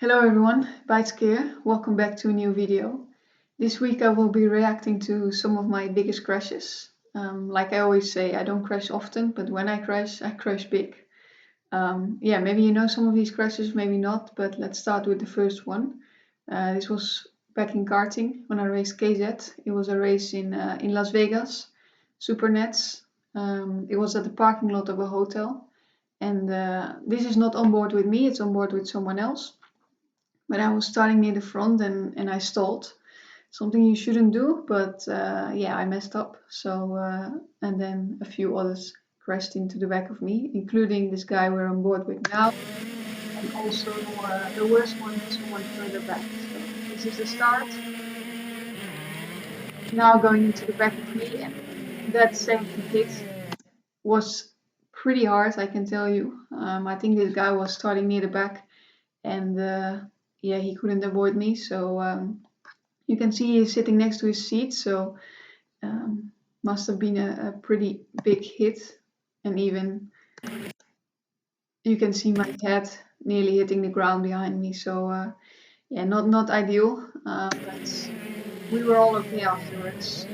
Hello everyone, Beitske here. Welcome back to a new video. This week I will be reacting to some of my biggest crashes. Like I always say, I don't crash often, but when I crash big. Maybe you know some of these crashes, maybe not, but let's start with the first one. This was back in karting when I raced KZ. It was a race in Las Vegas, Super Nets. It was at the parking lot of a hotel. And this is not on board with me, it's on board with someone else. But I was starting near the front and I stalled. Something you shouldn't do, but I messed up. So, and then a few others crashed into the back of me, including this guy we're on board with now. And also the worst one, someone further back. So this is the start. Now going into the back of me, and that second hit was pretty hard, I can tell you. I think this guy was starting near the back, and he couldn't avoid me. So you can see he's sitting next to his seat, so must have been a pretty big hit. And even you can see my head nearly hitting the ground behind me. So not ideal, but we were all okay afterwards.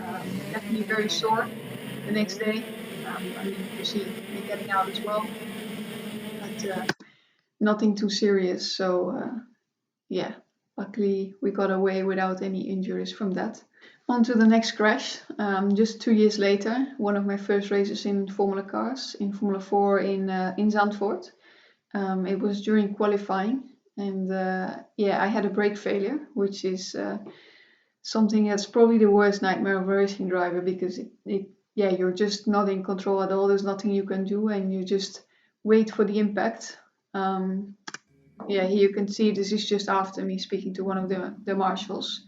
Definitely very sore the next day. You see me getting out as well, but nothing too serious. So luckily we got away without any injuries from that. On to the next crash. Just 2 years later, one of my first races in Formula cars, in Formula 4 in Zandvoort. It was during qualifying, and I had a brake failure, which is something that's probably the worst nightmare of a racing driver, because you're just not in control at all. There's nothing you can do, and you just wait for the impact. Here you can see this is just after me speaking to one of the marshals.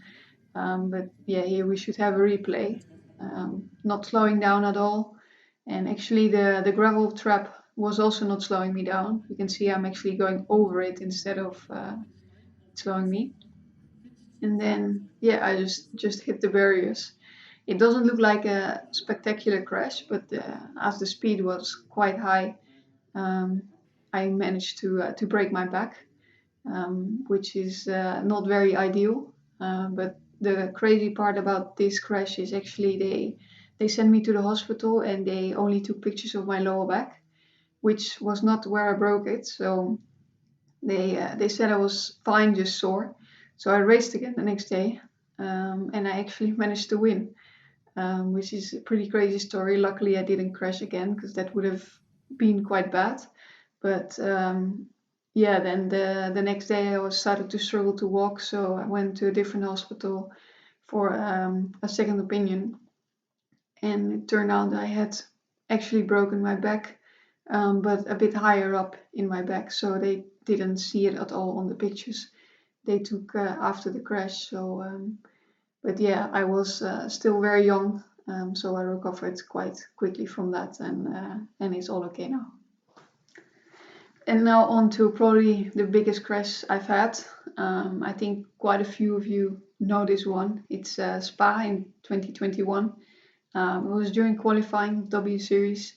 Here we should have a replay. Not slowing down at all. And actually the gravel trap was also not slowing me down. You can see I'm actually going over it instead of slowing me. And then, I just hit the barriers. It doesn't look like a spectacular crash, but as the speed was quite high, I managed to break my back, which is not very ideal. But the crazy part about this crash is actually they sent me to the hospital and they only took pictures of my lower back, which was not where I broke it. So they said I was fine, just sore. So I raced again the next day, and I actually managed to win, which is a pretty crazy story. Luckily, I didn't crash again because that would have been quite bad. But then the next day I was started to struggle to walk, so I went to a different hospital for a second opinion, and it turned out I had actually broken my back, but a bit higher up in my back, so they didn't see it at all on the pictures they took after the crash. So I was still very young, so I recovered quite quickly from that, and it's all okay now. And now on to probably the biggest crash I've had. I think quite a few of you know this one. It's Spa in 2021. It was during qualifying W Series,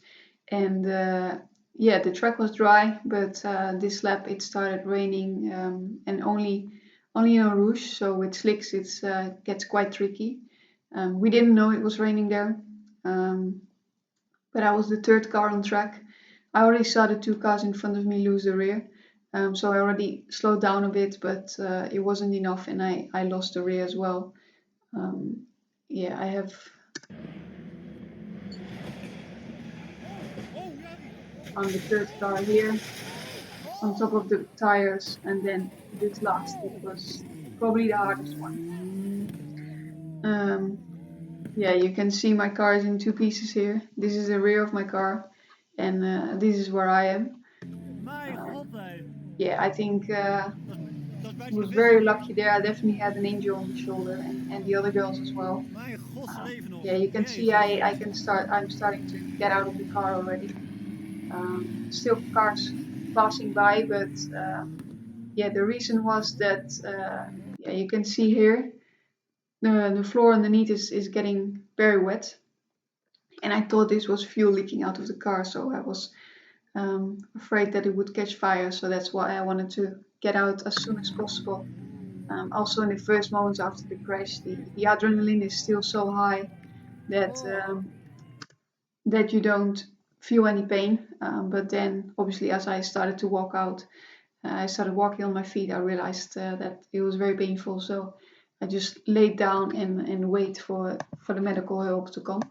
and the track was dry, but this lap it started raining, and only in Eau Rouge, so with slicks it gets quite tricky. We didn't know it was raining there, but I was the third car on track. I already saw the two cars in front of me lose the rear, so I already slowed down a bit, but it wasn't enough, and I lost the rear as well. I have on the third car here on top of the tires, and then this last, it was probably the hardest one. You can see my car is in two pieces here. This is the rear of my car, and this is where I am. I think was very lucky there. I definitely had an angel on the shoulder, and the other girls as well. You can see I'm starting to get out of the car already. Still cars passing by, but the reason was that you can see here the floor underneath is getting very wet, and I thought this was fuel leaking out of the car, so I was afraid that it would catch fire. So that's why I wanted to get out as soon as possible. Also in the first moments after the crash, the adrenaline is still so high that that you don't feel any pain. But then obviously as I started to walk out, I started walking on my feet, I realized that it was very painful. So I just laid down and wait for the medical help to come.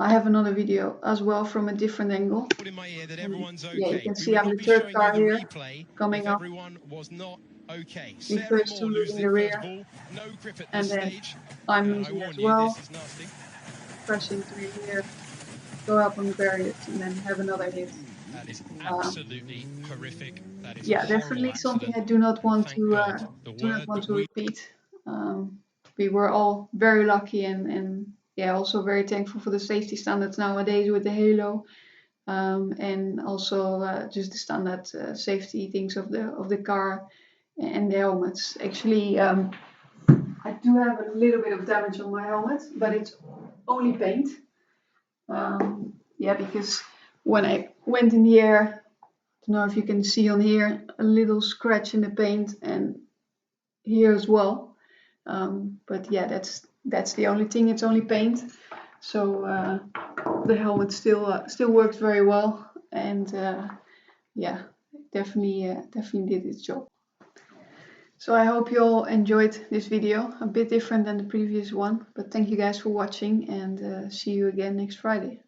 I have another video as well from a different angle. Yeah, you can see I'm the third car here coming up. The first two losing the rear, and then I'm losing as well. Crash into here, go up on the barriers, and then have another hit. That is absolutely horrific. That is yeah, definitely something I do not want to repeat. We were all very lucky and yeah, also very thankful for the safety standards nowadays with the halo, and also just the standard safety things of the car and the helmets. Actually, I do have a little bit of damage on my helmet, but it's only paint. Yeah, because when I went in the air, I don't know if you can see on here a little scratch in the paint, and here as well. But yeah, that's the only thing. It's only paint. So the helmet still works very well, and yeah, definitely did its job. So I hope you all enjoyed this video, a bit different than the previous one, but thank you guys for watching, and see you again next Friday.